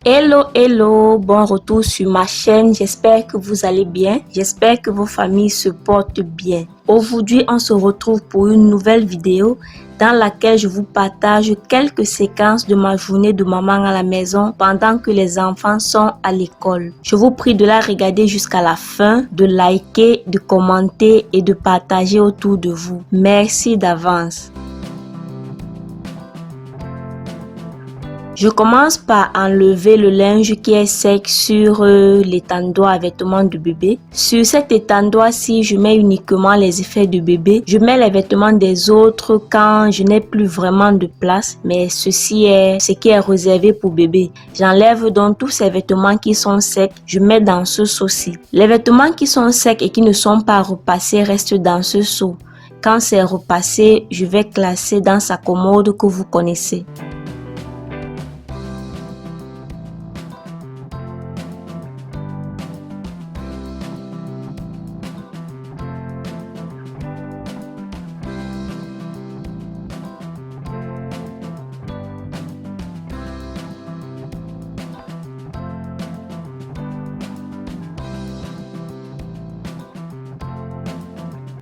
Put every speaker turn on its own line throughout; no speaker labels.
Hello, bon retour sur ma chaîne, j'espère que vous allez bien, j'espère que vos familles se portent bien. Aujourd'hui, on se retrouve pour une nouvelle vidéo dans laquelle je vous partage quelques séquences de ma journée de maman à la maison pendant que les enfants sont à l'école. Je vous prie de la regarder jusqu'à la fin, de liker, de commenter et de partager autour de vous. Merci d'avance. Je commence par enlever le linge qui est sec sur l'étendoir à vêtements de bébé. Sur cet étendoir-ci, je mets uniquement les effets de bébé. Je mets les vêtements des autres quand je n'ai plus vraiment de place, mais ceci est ce qui est réservé pour bébé. J'enlève donc tous ces vêtements qui sont secs, je mets dans ce seau-ci. Les vêtements qui sont secs et qui ne sont pas repassés restent dans ce seau. Quand c'est repassé, je vais classer dans sa commode que vous connaissez.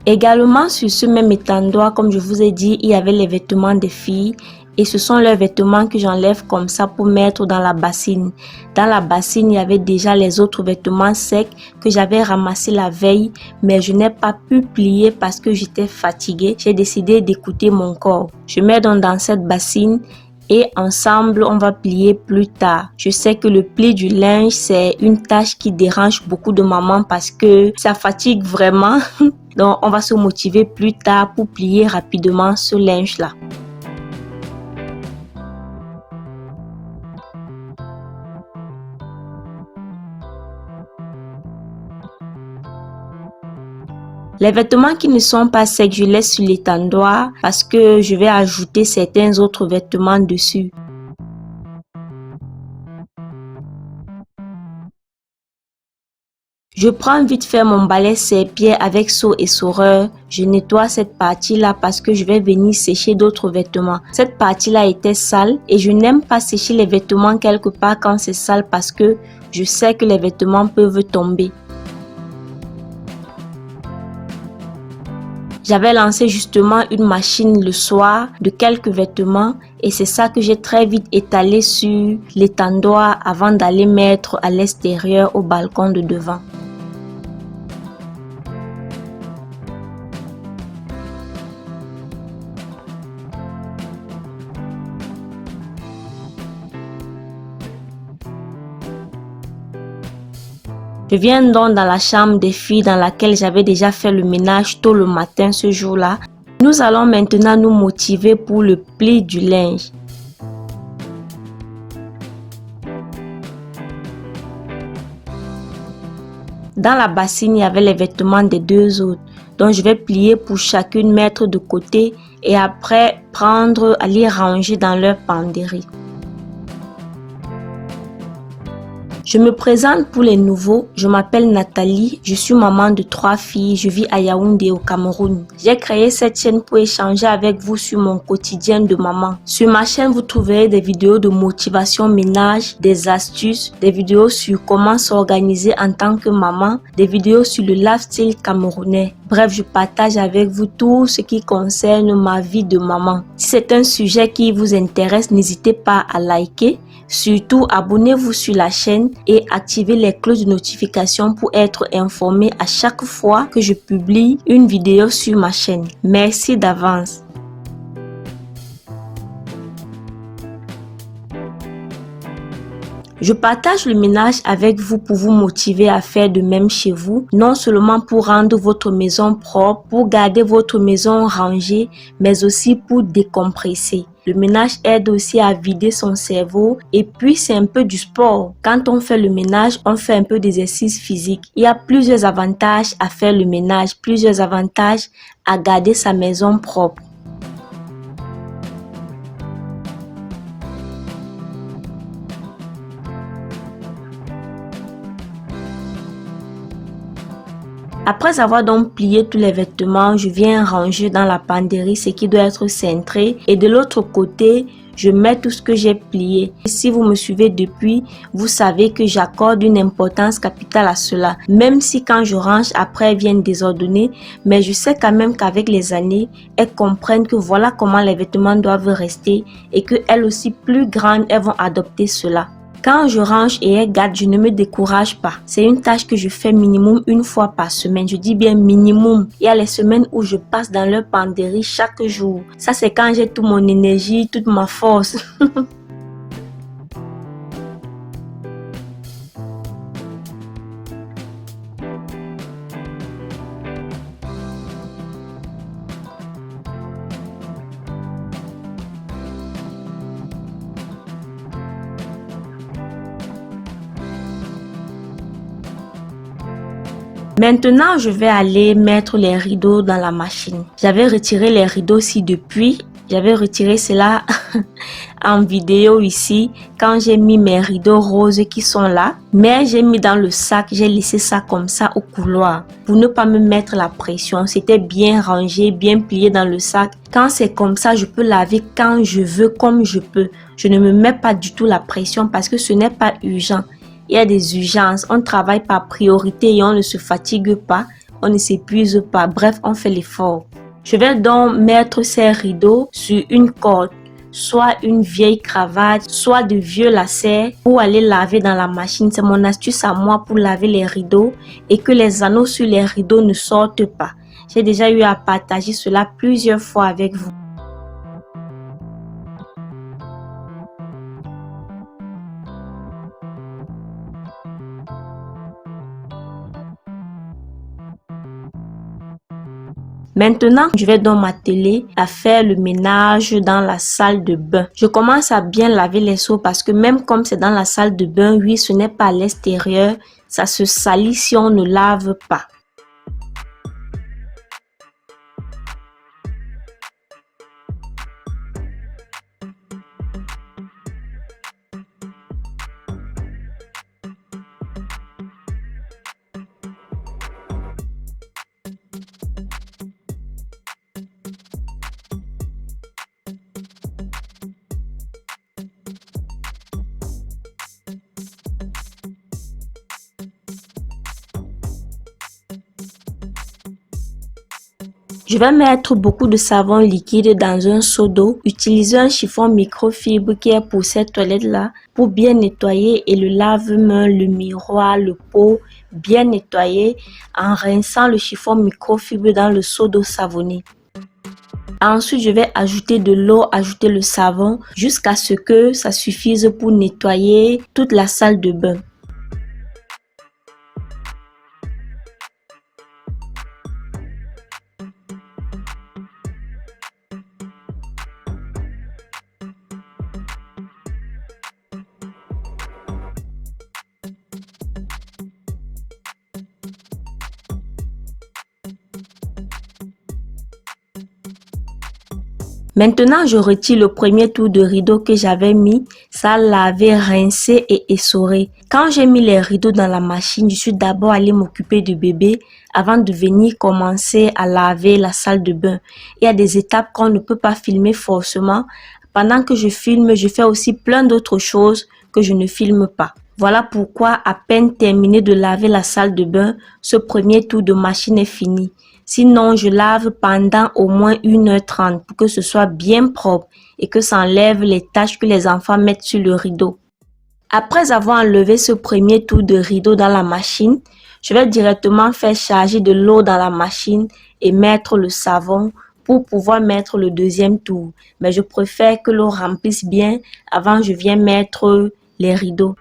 Également sur ce même étendoir, comme je vous ai dit, il y avait les vêtements des filles et ce sont leurs vêtements que j'enlève comme ça pour mettre dans la bassine. Dans la bassine, il y avait déjà les autres vêtements secs que j'avais ramassés la veille, mais je n'ai pas pu plier parce que j'étais fatiguée. J'ai décidé d'écouter mon corps. Je mets donc dans cette bassine et ensemble on va plier plus tard. Je sais que le pli du linge c'est une tâche qui dérange beaucoup de mamans parce que ça fatigue vraiment. Donc on va se motiver plus tard pour plier rapidement ce linge là. Les vêtements qui ne sont pas secs, je laisse sur l'étendoir parce que je vais ajouter certains autres vêtements dessus. Je prends vite fait mon balai serre-pied avec seau et essoreur. Je nettoie cette partie-là parce que je vais venir sécher d'autres vêtements. Cette partie-là était sale et je n'aime pas sécher les vêtements quelque part quand c'est sale parce que je sais que les vêtements peuvent tomber. J'avais lancé justement une machine le soir de quelques vêtements et c'est ça que j'ai très vite étalé sur l'étendoir avant d'aller mettre à l'extérieur au balcon de devant. Je viens donc dans la chambre des filles dans laquelle j'avais déjà fait le ménage tôt le matin ce jour-là. Nous allons maintenant nous motiver pour le pli du linge. Dans la bassine, il y avait les vêtements des deux autres. Donc je vais plier pour chacune, mettre de côté et après prendre à les ranger dans leur penderie. Je me présente pour les nouveaux, je m'appelle Nathalie, je suis maman de 3 filles, je vis à Yaoundé au Cameroun. J'ai créé cette chaîne pour échanger avec vous sur mon quotidien de maman. Sur ma chaîne, vous trouverez des vidéos de motivation ménage, des astuces, des vidéos sur comment s'organiser en tant que maman, des vidéos sur le lifestyle camerounais. Bref, je partage avec vous tout ce qui concerne ma vie de maman. Si c'est un sujet qui vous intéresse, n'hésitez pas à liker. Surtout, abonnez-vous sur la chaîne et activez les cloches de notification pour être informé à chaque fois que je publie une vidéo sur ma chaîne. Merci d'avance. Je partage le ménage avec vous pour vous motiver à faire de même chez vous, non seulement pour rendre votre maison propre, pour garder votre maison rangée, mais aussi pour décompresser. Le ménage aide aussi à vider son cerveau et puis c'est un peu du sport. Quand on fait le ménage, on fait un peu d'exercice physique. Il y a plusieurs avantages à faire le ménage, plusieurs avantages à garder sa maison propre. Après avoir donc plié tous les vêtements, je viens ranger dans la penderie ce qui doit être cintré et de l'autre côté, je mets tout ce que j'ai plié. Et si vous me suivez depuis, vous savez que j'accorde une importance capitale à cela. Même si quand je range, après elles viennent désordonnées, mais je sais quand même qu'avec les années, elles comprennent que voilà comment les vêtements doivent rester et que elles aussi plus grandes, elles vont adopter cela. Quand je range et elles gâtent, je ne me décourage pas. C'est une tâche que je fais minimum une fois par semaine. Je dis bien minimum. Il y a les semaines où je passe dans leur penderie chaque jour. Ça, c'est quand j'ai toute mon énergie, toute ma force. Maintenant, je vais aller mettre les rideaux dans la machine. J'avais retiré les rideaux ici depuis. J'avais retiré cela en vidéo ici quand j'ai mis mes rideaux roses qui sont là. Mais j'ai mis dans le sac, j'ai laissé ça comme ça au couloir pour ne pas me mettre la pression. C'était bien rangé, bien plié dans le sac. Quand c'est comme ça, je peux laver quand je veux, comme je peux. Je ne me mets pas du tout la pression parce que ce n'est pas urgent. Il y a des urgences, on travaille par priorité et on ne se fatigue pas, on ne s'épuise pas, bref, on fait l'effort. Je vais donc mettre ces rideaux sur une corde, soit une vieille cravate, soit de vieux lacets pour aller laver dans la machine. C'est mon astuce à moi pour laver les rideaux et que les anneaux sur les rideaux ne sortent pas. J'ai déjà eu à partager cela plusieurs fois avec vous. Maintenant, je vais donc m'atteler à faire le ménage dans la salle de bain. Je commence à bien laver les seaux parce que même comme c'est dans la salle de bain, oui, ce n'est pas à l'extérieur, ça se salit si on ne lave pas. Je vais mettre beaucoup de savon liquide dans un seau d'eau. Utiliser un chiffon microfibre qui est pour cette toilette-là pour bien nettoyer et le lave-main, le miroir, le pot bien nettoyer en rinçant le chiffon microfibre dans le seau d'eau savonnée. Ensuite, je vais ajouter de l'eau, ajouter le savon jusqu'à ce que ça suffise pour nettoyer toute la salle de bain. Maintenant, je retire le premier tour de rideau que j'avais mis, ça lavé, rincé et essoré. Quand j'ai mis les rideaux dans la machine, je suis d'abord allée m'occuper du bébé avant de venir commencer à laver la salle de bain. Il y a des étapes qu'on ne peut pas filmer forcément. Pendant que je filme, je fais aussi plein d'autres choses que je ne filme pas. Voilà pourquoi, à peine terminé de laver la salle de bain, ce premier tour de machine est fini. Sinon, je lave pendant au moins 1h30 pour que ce soit bien propre et que ça enlève les taches que les enfants mettent sur le rideau. Après avoir enlevé ce premier tour de rideau dans la machine, je vais directement faire charger de l'eau dans la machine et mettre le savon pour pouvoir mettre le deuxième tour. Mais je préfère que l'eau remplisse bien avant je viens mettre les rideaux.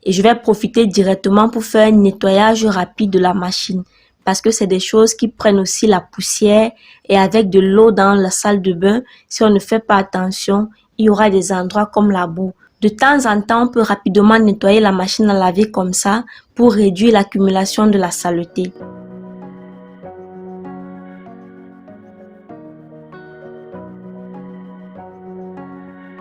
Et je vais profiter directement pour faire un nettoyage rapide de la machine. Parce que c'est des choses qui prennent aussi la poussière et avec de l'eau dans la salle de bain, si on ne fait pas attention, il y aura des endroits comme la boue. De temps en temps, on peut rapidement nettoyer la machine à laver comme ça pour réduire l'accumulation de la saleté.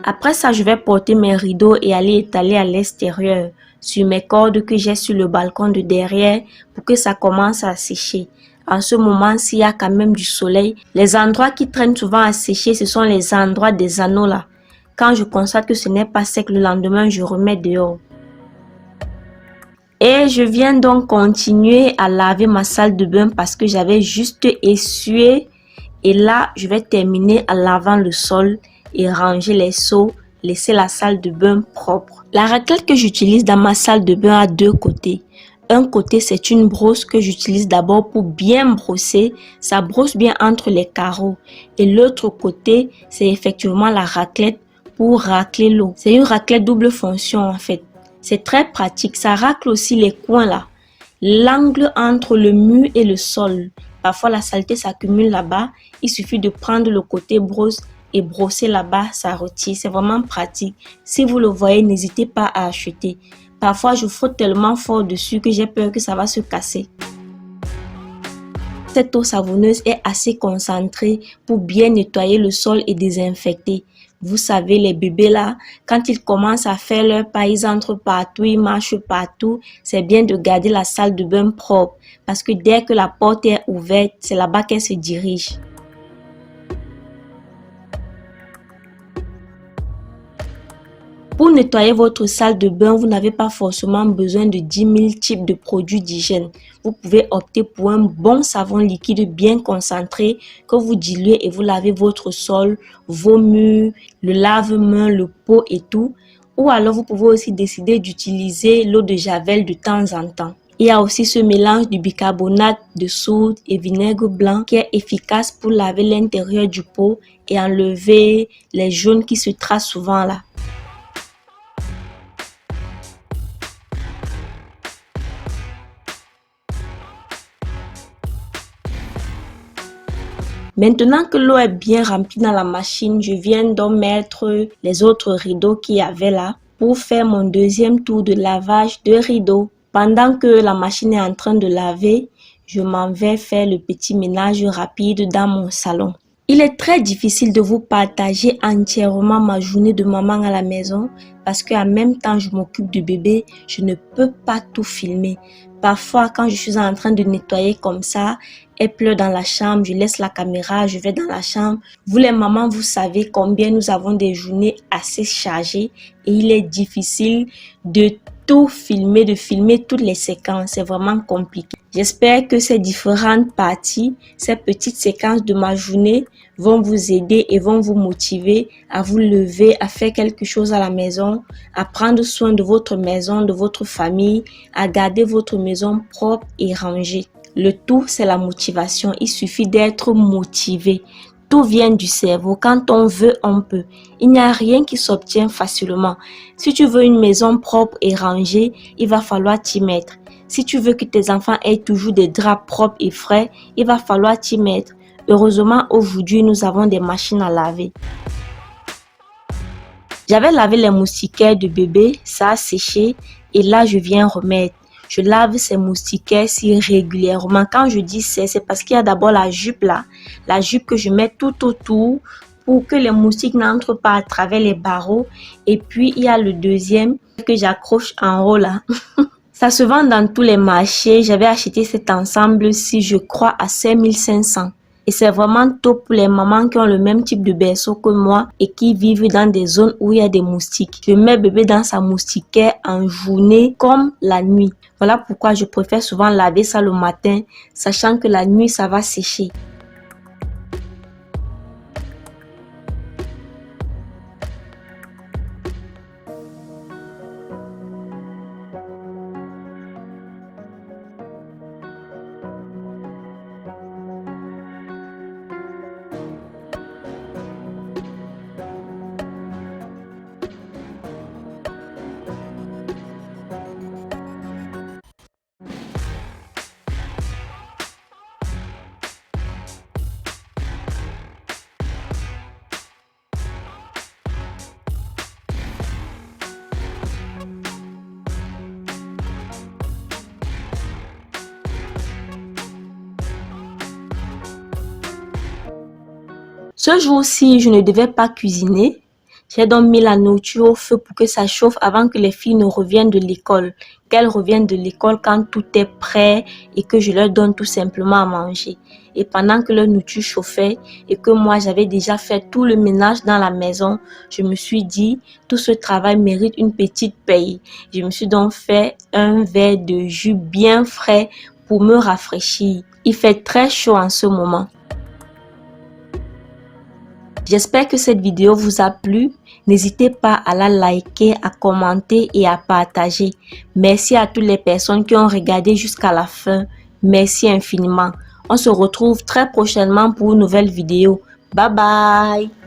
Après ça, je vais porter mes rideaux et aller étaler à l'extérieur sur mes cordes que j'ai sur le balcon de derrière pour que ça commence à sécher. En ce moment, s'il y a quand même du soleil, les endroits qui traînent souvent à sécher, ce sont les endroits des anneaux là. Quand je constate que ce n'est pas sec le lendemain, je remets dehors. Et je viens donc continuer à laver ma salle de bain parce que j'avais juste essuyé. Et là, je vais terminer en lavant le sol et ranger les seaux, laisser la salle de bain propre. La raclette que j'utilise dans ma salle de bain a deux côtés. Un côté, c'est une brosse que j'utilise d'abord pour bien brosser. Ça brosse bien entre les carreaux. Et l'autre côté, c'est effectivement la raclette pour racler l'eau. C'est une raclette double fonction en fait. C'est très pratique. Ça racle aussi les coins là. L'angle entre le mur et le sol. Parfois, la saleté s'accumule là-bas. Il suffit de prendre le côté brosse et brosser là-bas, ça retire. C'est vraiment pratique. Si vous le voyez, n'hésitez pas à acheter. Parfois, je frotte tellement fort dessus que j'ai peur que ça va se casser. Cette eau savonneuse est assez concentrée pour bien nettoyer le sol et désinfecter. Vous savez, les bébés là, quand ils commencent à faire leur pas, ils entrent partout, ils marchent partout. C'est bien de garder la salle de bain propre parce que dès que la porte est ouverte, c'est là-bas qu'elle se dirige. Pour nettoyer votre salle de bain, vous n'avez pas forcément besoin de 10 000 types de produits d'hygiène. Vous pouvez opter pour un bon savon liquide bien concentré que vous diluez et vous lavez votre sol, vos murs, le lave-mains, le pot et tout. Ou alors vous pouvez aussi décider d'utiliser l'eau de javel de temps en temps. Il y a aussi ce mélange du bicarbonate de soude et vinaigre blanc qui est efficace pour laver l'intérieur du pot et enlever les jaunes qui se tracent souvent là. Maintenant que l'eau est bien remplie dans la machine, je viens donc mettre les autres rideaux qu'il y avait là pour faire mon deuxième tour de lavage de rideaux. Pendant que la machine est en train de laver, je m'en vais faire le petit ménage rapide dans mon salon. Il est très difficile de vous partager entièrement ma journée de maman à la maison parce qu'en même temps, je m'occupe du bébé, je ne peux pas tout filmer. Parfois, quand je suis en train de nettoyer comme ça, elle pleure dans la chambre, je laisse la caméra, je vais dans la chambre. Vous les mamans, vous savez combien nous avons des journées assez chargées et il est difficile de tout filmer, de filmer toutes les séquences. C'est vraiment compliqué. J'espère que ces différentes parties, ces petites séquences de ma journée vont vous aider et vont vous motiver à vous lever, à faire quelque chose à la maison, à prendre soin de votre maison, de votre famille, à garder votre maison propre et rangée. Le tout, c'est la motivation. Il suffit d'être motivé. Tout vient du cerveau. Quand on veut, on peut. Il n'y a rien qui s'obtient facilement. Si tu veux une maison propre et rangée, il va falloir t'y mettre. Si tu veux que tes enfants aient toujours des draps propres et frais, il va falloir t'y mettre. Heureusement, aujourd'hui, nous avons des machines à laver. J'avais lavé les moustiquaires de bébé, ça a séché et là, je viens remettre. Je lave ces moustiquaires si régulièrement. Quand je dis c'est parce qu'il y a d'abord la jupe là. La jupe que je mets tout autour pour que les moustiques n'entrent pas à travers les barreaux. Et puis, il y a le deuxième que j'accroche en haut là. Ça se vend dans tous les marchés. J'avais acheté cet ensemble-ci, je crois, à 5500. Et c'est vraiment top pour les mamans qui ont le même type de berceau que moi et qui vivent dans des zones où il y a des moustiques. Je mets bébé dans sa moustiquaire en journée comme la nuit. Voilà pourquoi je préfère souvent laver ça le matin, sachant que la nuit, ça va sécher. Ce jour-ci, je ne devais pas cuisiner. J'ai donc mis la nourriture au feu pour que ça chauffe avant que les filles ne reviennent de l'école. Qu'elles reviennent de l'école quand tout est prêt et que je leur donne tout simplement à manger. Et pendant que leur nourriture chauffait et que moi j'avais déjà fait tout le ménage dans la maison, je me suis dit, tout ce travail mérite une petite paye. Je me suis donc fait un verre de jus bien frais pour me rafraîchir. Il fait très chaud en ce moment. J'espère que cette vidéo vous a plu. N'hésitez pas à la liker, à commenter et à partager. Merci à toutes les personnes qui ont regardé jusqu'à la fin. Merci infiniment. On se retrouve très prochainement pour une nouvelle vidéo. Bye bye!